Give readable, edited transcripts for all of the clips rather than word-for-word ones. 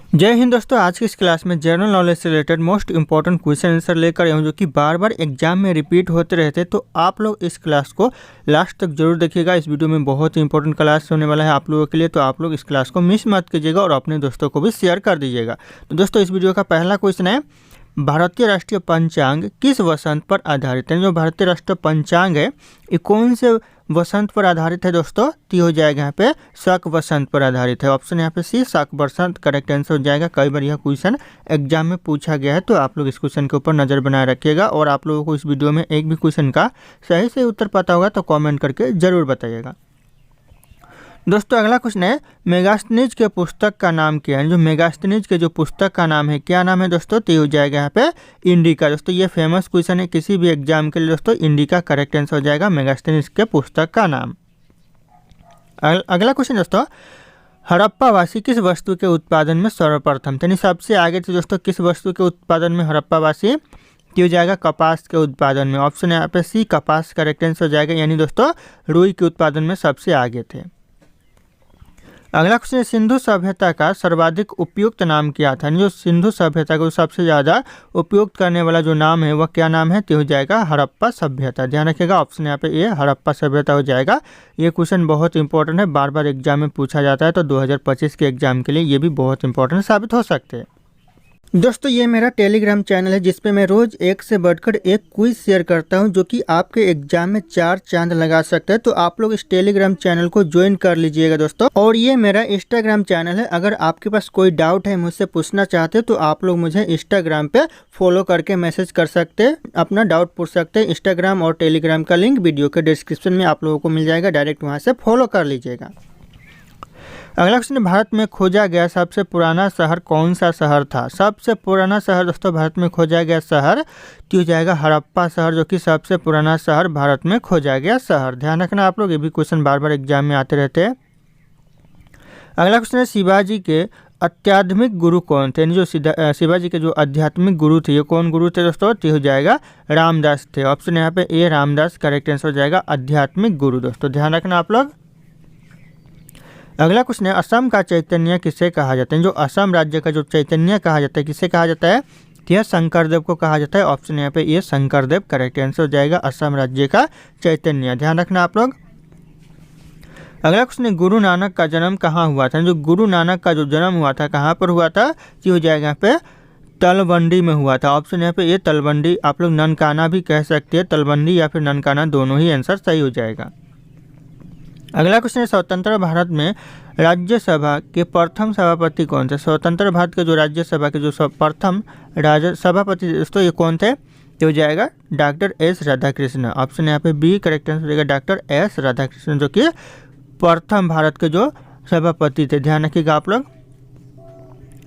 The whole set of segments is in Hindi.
जय हिंद दोस्तों। आज की इस क्लास में जनरल नॉलेज से related most important question answer लेकर आया हूँ जो कि बार बार एग्जाम में रिपीट होते रहते हैं। तो आप लोग इस क्लास को लास्ट तक जरूर देखिएगा। इस वीडियो में बहुत ही इंपॉर्टेंट क्लास होने वाला है आप लोगों के लिए, तो आप लोग इस क्लास को मिस मत कीजिएगा और अपने दोस्तों को भी शेयर कर दीजिएगा। तो दोस्तों इस वीडियो का पहला क्वेश्चन है, भारतीय राष्ट्रीय पंचांग किस वसंत पर आधारित है? जो भारतीय राष्ट्रीय पंचांग है ये कौन से वसंत पर आधारित है दोस्तों? तो हो जाएगा यहाँ पे शक वसंत पर आधारित है। ऑप्शन यहाँ पे सी शक वसंत करेक्ट आंसर हो जाएगा। कई बार यह क्वेश्चन एग्जाम में पूछा गया है, तो आप लोग इस क्वेश्चन के ऊपर नज़र बनाए रखिएगा। और आप लोगों को इस वीडियो में एक भी क्वेश्चन का सही से उत्तर पता होगा तो कॉमेंट करके जरूर बताइएगा। दोस्तों अगला क्वेश्चन है, मेगास्थनीज के पुस्तक का नाम क्या है? जो मेगास्थनीज के जो पुस्तक का नाम है, क्या नाम है दोस्तों? तो हो जाएगा यहाँ पे इंडिका। दोस्तों ये फेमस क्वेश्चन है किसी भी एग्जाम के लिए। दोस्तों इंडिका करेक्ट आंसर हो जाएगा मेगास्थनीज के पुस्तक का नाम। अगला क्वेश्चन दोस्तों, हड़प्पावासी किस वस्तु के उत्पादन में सर्वप्रथम थे? यानी सबसे आगे थे दोस्तों किस वस्तु के उत्पादन में हड़प्पावासी? तो हो जाएगा कपास के उत्पादन में। ऑप्शन यहाँ पे सी कपास करेक्ट आंसर हो जाएगा। यानी दोस्तों रुई के उत्पादन में सबसे आगे थे। अगला क्वेश्चन है, सिंधु सभ्यता का सर्वाधिक उपयुक्त नाम क्या था? जो सिंधु सभ्यता को सबसे ज़्यादा उपयुक्त करने वाला जो नाम है वह क्या नाम है? तो हो जाएगा हड़प्पा सभ्यता। ध्यान रखिएगा ऑप्शन यहाँ पे ये हड़प्पा सभ्यता हो जाएगा। ये क्वेश्चन बहुत इंपॉर्टेंट है, बार बार एग्जाम में पूछा जाता है, तो 2025 के एग्जाम के लिए ये भी बहुत इंपॉर्टेंट साबित हो सकते हैं। दोस्तों ये मेरा टेलीग्राम चैनल है जिसपे मैं रोज एक से बढ़कर एक क्विज शेयर करता हूं जो कि आपके एग्जाम में 4 चांद लगा सकता है। तो आप लोग इस टेलीग्राम चैनल को ज्वाइन कर लीजिएगा दोस्तों। और ये मेरा इंस्टाग्राम चैनल है, अगर आपके पास कोई डाउट है मुझसे पूछना चाहते हैं तो आप लोग मुझे इंस्टाग्राम पे फॉलो करके मैसेज कर सकते हैं, अपना डाउट पूछ सकते हैं। इंस्टाग्राम और टेलीग्राम का लिंक वीडियो के डिस्क्रिप्शन में आप लोगों को मिल जाएगा, डायरेक्ट वहाँ से फॉलो कर लीजिएगा। अगला क्वेश्चन, भारत में खोजा गया सबसे पुराना शहर कौन सा शहर था? सबसे पुराना शहर दोस्तों भारत में खोजा गया शहर तो हो जाएगा हड़प्पा शहर, जो कि सबसे पुराना शहर भारत में खोजा गया शहर। ध्यान रखना आप लोग, ये भी क्वेश्चन बार बार एग्जाम में आते रहते हैं। अगला क्वेश्चन है, शिवाजी के आध्यात्मिक गुरु कौन थे? जो शिवाजी के जो आध्यात्मिक गुरु थे ये कौन गुरु थे दोस्तों? तो हो जाएगा रामदास थे। ऑप्शन यहाँ पे ए रामदास करेक्ट आंसर हो जाएगा आध्यात्मिक गुरु। दोस्तों ध्यान रखना आप लोग। अगला क्वेश्चन है, असम का चैतन्य किसे कहा जाता है? जो असम राज्य का जो चैतन्य कहा जाता है किसे कहा जाता है? यह शंकरदेव को कहा जाता है। ऑप्शन यहाँ पे ये शंकरदेव करेक्ट आंसर हो जाएगा असम राज्य का चैतन्य। ध्यान रखना आप लोग। अगला क्वेश्चन है, गुरु नानक का जन्म कहाँ हुआ था? जो गुरु नानक का जो जन्म हुआ था कहाँ पर हुआ था? ये हो जाएगा यहाँ पे तलवंडी में हुआ था। ऑप्शन यहाँ पे ये तलवंडी, आप लोग ननकाना भी कह सकते हैं, तलवंडी या फिर ननकाना दोनों ही आंसर सही हो जाएगा। अगला क्वेश्चन है, स्वतंत्र भारत में राज्यसभा के प्रथम सभापति कौन थे? स्वतंत्र भारत के जो राज्यसभा के जो प्रथम सभापति दोस्तों ये कौन थे? तो हो जाएगा डॉक्टर एस राधाकृष्ण। ऑप्शन यहाँ पे बी करेक्ट आंसर हो जाएगा डॉक्टर एस राधाकृष्ण, जो कि प्रथम भारत के जो सभापति थे। ध्यान रखिएगा आप लोग।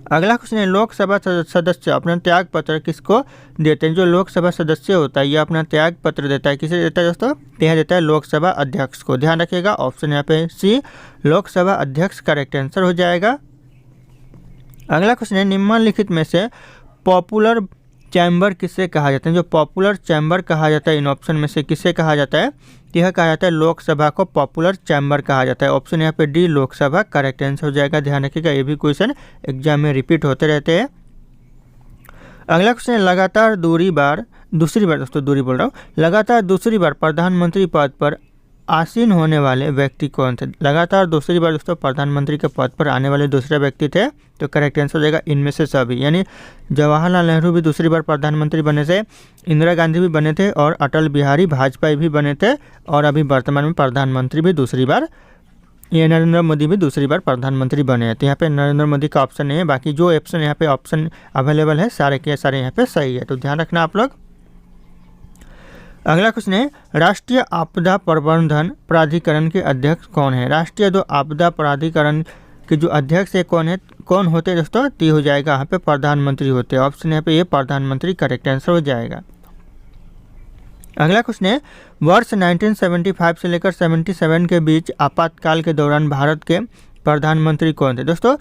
अगला क्वेश्चन है, लोकसभा सदस्य अपना त्याग पत्र किसको देते हैं? जो लोकसभा सदस्य होता है ये अपना त्याग पत्र देता है, किसे देता है दोस्तों? यह देता है लोकसभा अध्यक्ष को। ध्यान रखिएगा ऑप्शन यहाँ पे सी लोकसभा अध्यक्ष करेक्ट आंसर हो जाएगा। अगला क्वेश्चन है, निम्नलिखित में से पॉपुलर चैम्बर किसे कहा जाता है? जो पॉपुलर चैम्बर कहा जाता है इन ऑप्शन में से किसे कहा जाता है? यह कहा जाता है लोकसभा को पॉपुलर चैम्बर कहा जाता है। ऑप्शन यहाँ पे डी लोकसभा करेक्ट आंसर हो जाएगा। ध्यान रखिएगा ये भी क्वेश्चन एग्जाम में रिपीट होते रहते हैं। अगला क्वेश्चन है, लगातार लगातार दूसरी बार प्रधानमंत्री पद पर आसीन होने वाले व्यक्ति कौन थे? लगातार दूसरी बार दोस्तों प्रधानमंत्री के पद पर आने वाले दूसरे व्यक्ति थे, तो करेक्ट आंसर हो जाएगा इनमें से सभी। यानी जवाहरलाल नेहरू भी दूसरी बार प्रधानमंत्री बने थे, इंदिरा गांधी भी बने थे और अटल बिहारी वाजपेयी भी बने थे, और अभी वर्तमान में प्रधानमंत्री भी दूसरी बार ये नरेंद्र मोदी भी दूसरी बार प्रधानमंत्री बने हैं। तो यहाँ पे नरेंद्र मोदी का ऑप्शन नहीं है, बाकी जो ऑप्शन यहाँ पे ऑप्शन अवेलेबल है सारे के सारे यहाँ पे सही है, तो ध्यान रखना आप लोग। अगला क्वेश्चन है, राष्ट्रीय आपदा प्रबंधन प्राधिकरण के अध्यक्ष कौन है? राष्ट्रीय जो आपदा प्राधिकरण के जो अध्यक्ष है कौन होते हैं दोस्तों? तो हो जाएगा यहाँ पे प्रधानमंत्री होते हैं। ऑप्शन यहाँ पे ये प्रधानमंत्री करेक्ट आंसर हो जाएगा। अगला क्वेश्चन है, वर्ष 1975 से लेकर 77 के बीच आपातकाल के दौरान भारत के प्रधानमंत्री कौन थे? दोस्तों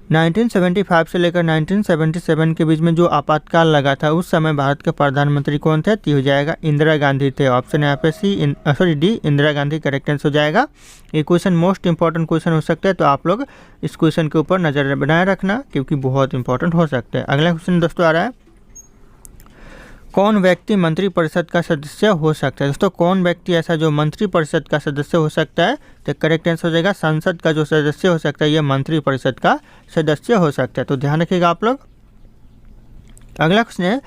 1975 से लेकर 1977 के बीच में जो आपातकाल लगा था उस समय भारत के प्रधानमंत्री कौन थे? तो हो जाएगा इंदिरा गांधी थे। ऑप्शन यहाँ पे D Indira Gandhi correct answer हो जाएगा। ये क्वेश्चन मोस्ट इंपॉर्टेंट क्वेश्चन हो सकता है, तो आप लोग इस क्वेश्चन के ऊपर नज़र बनाए रखना क्योंकि बहुत इंपॉर्टेंट हो सकता है। अगला क्वेश्चन दोस्तों आ रहा है, कौन व्यक्ति मंत्रिपरिषद का सदस्य हो सकता है? दोस्तों कौन व्यक्ति ऐसा जो मंत्रिपरिषद का सदस्य हो सकता है? तो करेक्ट आंसर हो जाएगा संसद का जो सदस्य हो सकता है ये मंत्रिपरिषद का सदस्य हो सकता है, तो ध्यान रखिएगा आप लोग। अगला क्वेश्चन है,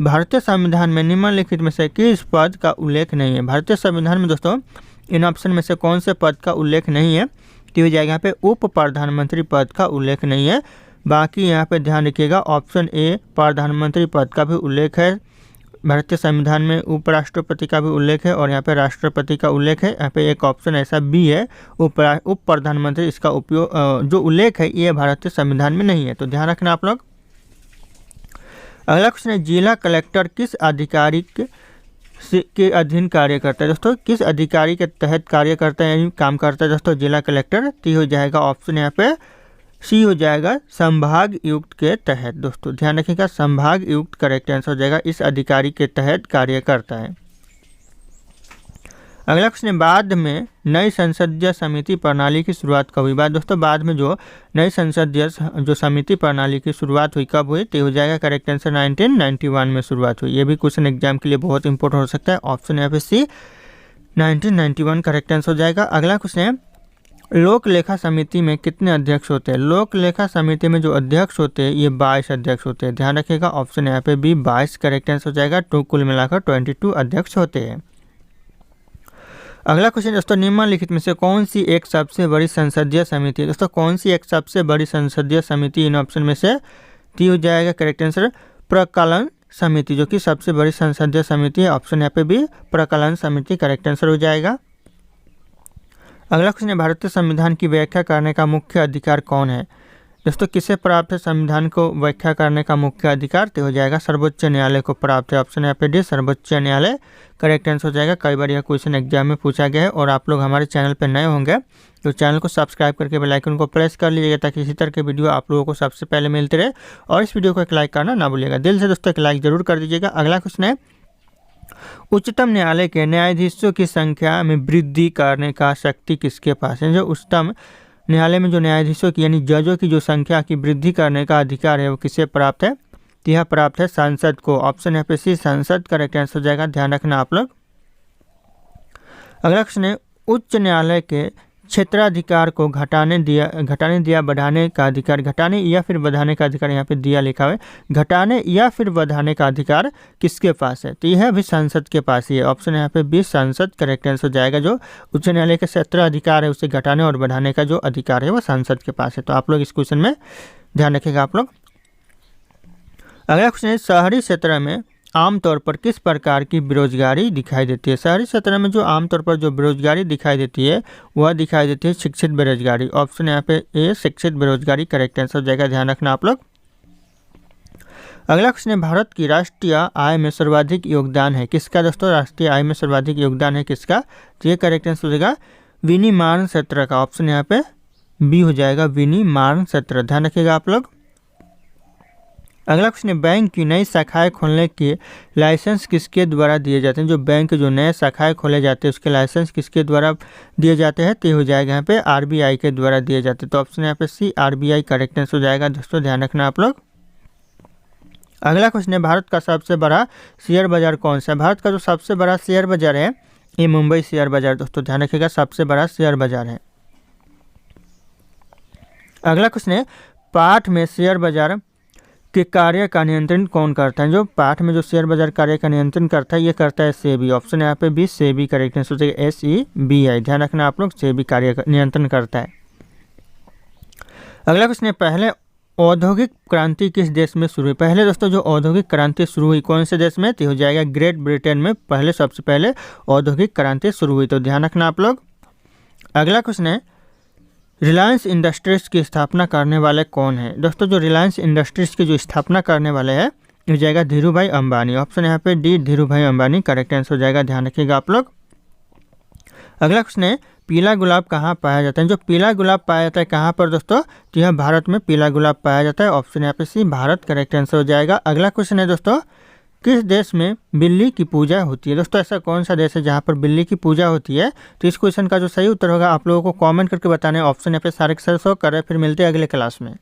भारतीय संविधान में निम्नलिखित में से किस पद का उल्लेख नहीं है? भारतीय संविधान में दोस्तों इन ऑप्शन में से कौन से पद का उल्लेख नहीं है? तो हो जाएगा यहाँ पे उप प्रधानमंत्री पद का उल्लेख नहीं है। बाकी यहाँ पे ध्यान रखिएगा ऑप्शन ए प्रधानमंत्री पद का भी उल्लेख है भारतीय संविधान में, उपराष्ट्रपति का भी उल्लेख है और यहाँ पे राष्ट्रपति का उल्लेख है। यहाँ पे एक ऑप्शन ऐसा भी है उप प्रधानमंत्री, इसका उपयोग जो उल्लेख है ये भारतीय संविधान में नहीं है, तो ध्यान रखना आप लोग। अगला क्वेश्चन है, जिला कलेक्टर किस अधिकारी के अधीन कार्य करता है? दोस्तों किस अधिकारी के तहत कार्य करता है यानी काम करता है दोस्तों जिला कलेक्टर? तो हो जाएगा ऑप्शन यहाँ पे सी हो जाएगा संभाग युक्त के तहत। दोस्तों ध्यान रखिएगा संभाग युक्त करेक्ट आंसर हो जाएगा, इस अधिकारी के तहत कार्य करता है। अगला क्वेश्चन, बाद में नई संसदीय समिति प्रणाली की शुरुआत कब हुई? दोस्तों बाद में जो नई संसदीय जो समिति प्रणाली की शुरुआत हुई कब हुई? तो हो जाएगा करेक्ट आंसर 1991 में शुरुआत हुई। ये भी क्वेश्चन एग्जाम के लिए बहुत इंपॉर्टेंट हो सकता है। ऑप्शन यहाँ पे सी 1991 करेक्ट आंसर हो जाएगा। अगला क्वेश्चन है, लोक लेखा समिति में कितने अध्यक्ष होते हैं? लोक लेखा समिति में जो अध्यक्ष होते हैं ये 22 अध्यक्ष होते हैं, ध्यान रखिएगा। ऑप्शन यहाँ पे बी 22 करेक्ट आंसर हो जाएगा। तो कुल मिलाकर 22 अध्यक्ष होते हैं। अगला क्वेश्चन दोस्तों, निम्नलिखित में से कौन सी एक सबसे बड़ी संसदीय समिति है? दोस्तों कौन सी एक सबसे बड़ी संसदीय समिति इन ऑप्शन में से? ती हो जाएगा करेक्ट आंसर प्रकलन समिति, जो कि सबसे बड़ी संसदीय समिति है। ऑप्शन यहाँ पे भी प्रकलन समिति करेक्ट आंसर हो जाएगा। अगला क्वेश्चन है, भारतीय संविधान की व्याख्या करने का मुख्य अधिकार कौन है? दोस्तों किसे प्राप्त है संविधान को व्याख्या करने का मुख्य अधिकार? तो हो जाएगा सर्वोच्च न्यायालय को प्राप्त है। ऑप्शन यहाँ पे डी सर्वोच्च न्यायालय करेक्ट आंसर हो जाएगा। कई बार यह क्वेश्चन एग्जाम में पूछा गया है और आप लोग हमारे चैनल पर नए होंगे तो चैनल को सब्सक्राइब करके बेल आइकन को प्रेस कर लीजिएगा ताकि इसी तरह के वीडियो आप लोगों को सबसे पहले मिलते रहे। और इस वीडियो को एक लाइक करना ना भूलिएगा, दिल से दोस्तों एक लाइक जरूर कर दीजिएगा। अगला क्वेश्चन है, उच्चतम न्यायालय के न्यायाधीशों की संख्या में वृद्धि करने का शक्ति किसके पास है? जो उच्चतम न्यायालय में जो न्यायाधीशों की यानी जजों की जो संख्या की वृद्धि करने का अधिकार है वो किसे प्राप्त है? यह प्राप्त है संसद को। ऑप्शन यहाँ पे सी संसद करेक्ट आंसर हो जाएगा, ध्यान रखना आप लोग। अगला क्वेश्चन है, उच्च न्यायालय के क्षेत्राधिकार को घटाने दिया बढ़ाने का अधिकार, घटाने या फिर बढ़ाने का अधिकार यहाँ पे दिया लिखा है, घटाने या फिर बढ़ाने का अधिकार किसके पास है? तो यह भी संसद के पास ही है। ऑप्शन यहाँ पे बी संसद करेक्ट आंसर हो जाएगा। जो उच्च न्यायालय के क्षेत्राधिकार है उसे घटाने और बढ़ाने का जो अधिकार है वो संसद के पास है, तो आप लोग इस क्वेश्चन में ध्यान रखिएगा आप लोग। अगला क्वेश्चन है, शहरी क्षेत्र में आमतौर पर किस प्रकार की बेरोजगारी दिखाई देती है? शहरी क्षेत्र में जो आमतौर पर जो बेरोजगारी दिखाई देती है वह दिखाई देती है शिक्षित बेरोजगारी। ऑप्शन यहाँ पे ए शिक्षित बेरोजगारी करेक्ट आंसर हो जाएगा, ध्यान रखना आप लोग। अगला क्वेश्चन है, भारत की राष्ट्रीय आय में सर्वाधिक योगदान है किसका? दोस्तों राष्ट्रीय आय में सर्वाधिक योगदान है किसका? तो ये करेक्ट आंसर हो जाएगा विनिर्माण क्षेत्र का। ऑप्शन यहाँ पे बी हो जाएगा विनिर्माण क्षेत्र, ध्यान रखिएगा आप लोग। अगला क्वेश्चन है, बैंक की नई शाखाएं खोलने के लाइसेंस किसके द्वारा दिए जाते हैं? जो बैंक जो नए शाखाएं खोले जाते हैं उसके लाइसेंस किसके द्वारा दिए जाते हैं? तो हो जाएगा यहाँ पे आरबीआई के द्वारा दिए जाते हैं, तो ऑप्शन यहाँ पे सी आरबीआई करेक्ट आंसर हो जाएगा। दोस्तों ध्यान रखना आप लोग। अगला क्वेश्चन है, भारत का सबसे बड़ा शेयर बाजार कौन सा है? भारत का जो सबसे बड़ा शेयर बाजार है ये मुंबई शेयर बाजार, दोस्तों ध्यान रखिएगा सबसे बड़ा शेयर बाजार है। अगला क्वेश्चन है, पाठ में शेयर बाजार के कार्य का नियंत्रण कौन करता है? जो पाठ में जो शेयर बाजार कार्य का नियंत्रण करता है ये करता है सेबी। ऑप्शन यहाँ पे बी सेबी करेक्ट आंसर हो जाएगा, SEBI, ध्यान रखना आप लोग, सेबी कार्य नियंत्रण करता है। अगला क्वेश्चन है, पहले औद्योगिक क्रांति किस देश में शुरू हुई? पहले दोस्तों जो औद्योगिक क्रांति शुरू हुई कौन से देश में? तो हो जाएगा ग्रेट ब्रिटेन में पहले सबसे पहले औद्योगिक क्रांति शुरू हुई, तो ध्यान रखना आप लोग। अगला क्वेश्चन है, रिलायंस इंडस्ट्रीज की स्थापना करने वाले कौन है? दोस्तों जो रिलायंस इंडस्ट्रीज की जो स्थापना करने वाले हैं हो जाएगा धीरू भाई अंबानी। ऑप्शन यहाँ पे डी धीरू भाई अंबानी करेक्ट आंसर हो जाएगा, ध्यान रखिएगा आप लोग। अगला क्वेश्चन है, पीला गुलाब कहाँ पाया जाता है? जो पीला गुलाब पाया जाता है कहाँ पर दोस्तों? तो यह भारत में पीला गुलाब पाया जाता है। ऑप्शन यहाँ पे सी, भारत करेक्ट आंसर हो जाएगा। अगला क्वेश्चन है दोस्तों, किस देश में बिल्ली की पूजा होती है? दोस्तों ऐसा कौन सा देश है जहाँ पर बिल्ली की पूजा होती है? तो इस क्वेश्चन का जो सही उत्तर होगा आप लोगों को कमेंट करके बताना है। ऑप्शन यहाँ पे सारे के सारे शो कर रहे हैं। फिर मिलते हैं अगले क्लास में।